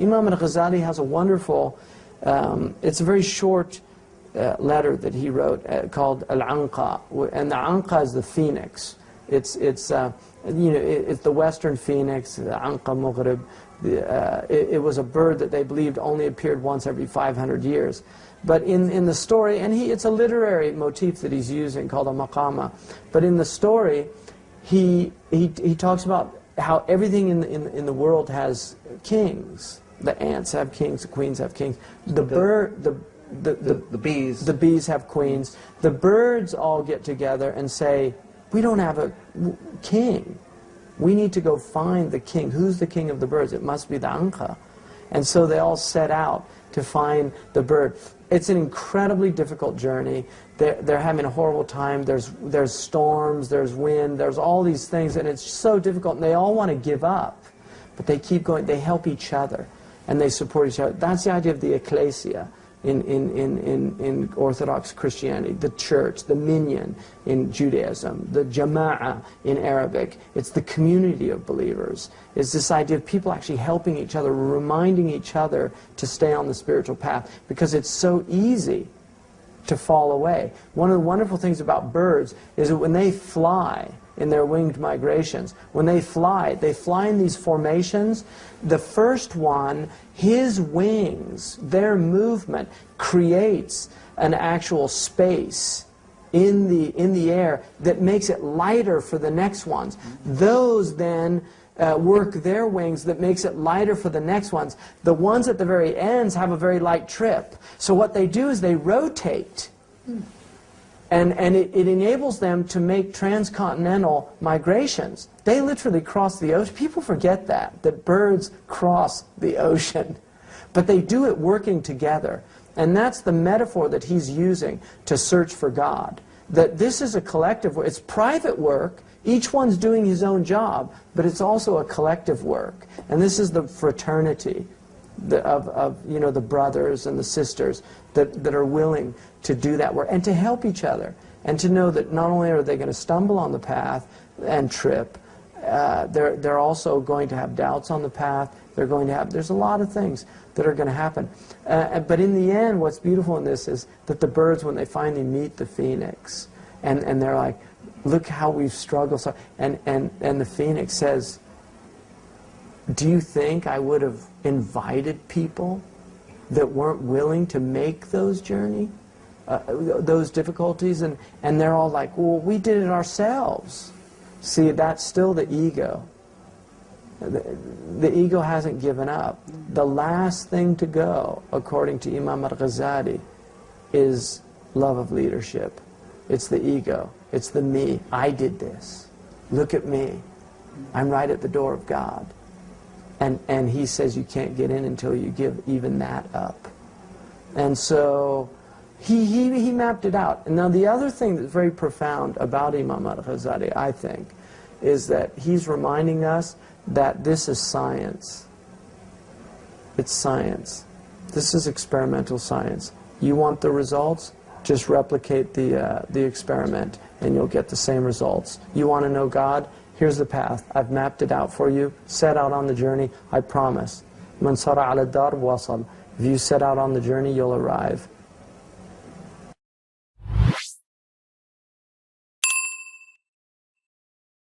Imam Ghazali has a wonderful, it's a very short letter that he wrote called العنقاء, and the Anqa is the phoenix. It's the western phoenix, the Anqa Maghrib. It was a bird that they believed only appeared once every 500 years. But in the story, and it's a literary motif that he's using called a Maqamah. But in the story, he talks about how everything in the world has kings. The ants have kings, the queens have kings. The bees have queens. The birds all get together and say, we don't have a king. We need to go find the king. Who's the king of the birds? It must be the Anqa. And so they all set out to find the bird. It's an incredibly difficult journey. They're having a horrible time. There's storms, there's wind, there's all these things, and it's so difficult, and they all want to give up. But they keep going. They help each other, and they support each other. That's the idea of the ecclesia in Orthodox Christianity, the church, the minyan in Judaism, the jama'ah in Arabic. It's the community of believers. It's this idea of people actually helping each other, reminding each other to stay on the spiritual path, because it's so easy to fall away. One of the wonderful things about birds is that when they fly in their winged migrations, when they fly in these formations. The first one, his wings, their movement creates an actual space in the air that makes it lighter for the next ones. Those then work their wings that makes it lighter for the next ones. The ones at the very ends have a very light trip. So what they do is they rotate. And it enables them to make transcontinental migrations. They literally cross the ocean. People forget that birds cross the ocean. But they do it working together. And that's the metaphor that he's using to search for God. That this is a collective work. It's private work. Each one's doing his own job. But it's also a collective work. And this is the fraternity of the brothers and the sisters that are willing to do that work and to help each other, and to know that not only are they going to stumble on the path and trip, they're also going to have doubts on the path. There's a lot of things that are going to happen. But in the end, what's beautiful in this is that the birds, when they finally meet the phoenix, and they're like, look how we've struggled. And the phoenix says, do you think I would have invited people that weren't willing to make those those difficulties? And they're all like, well, we did it ourselves. See, that's still the ego. The ego hasn't given up. The last thing to go, according to Imam Ghazali, is love of leadership. It's the ego. It's the me. I did this. Look at me. I'm right at the door of God. And he says you can't get in until you give even that up. And so he mapped it out. And now the other thing that's very profound about Imam Ghazali, I think, is that he's reminding us that this is science. It's science. This is experimental science. You want the results? Just replicate the experiment and you'll get the same results. You want to know God? Here's the path. I've mapped it out for you. Set out on the journey. I promise. Man sara ala dar wasal. If you set out on the journey, you'll arrive.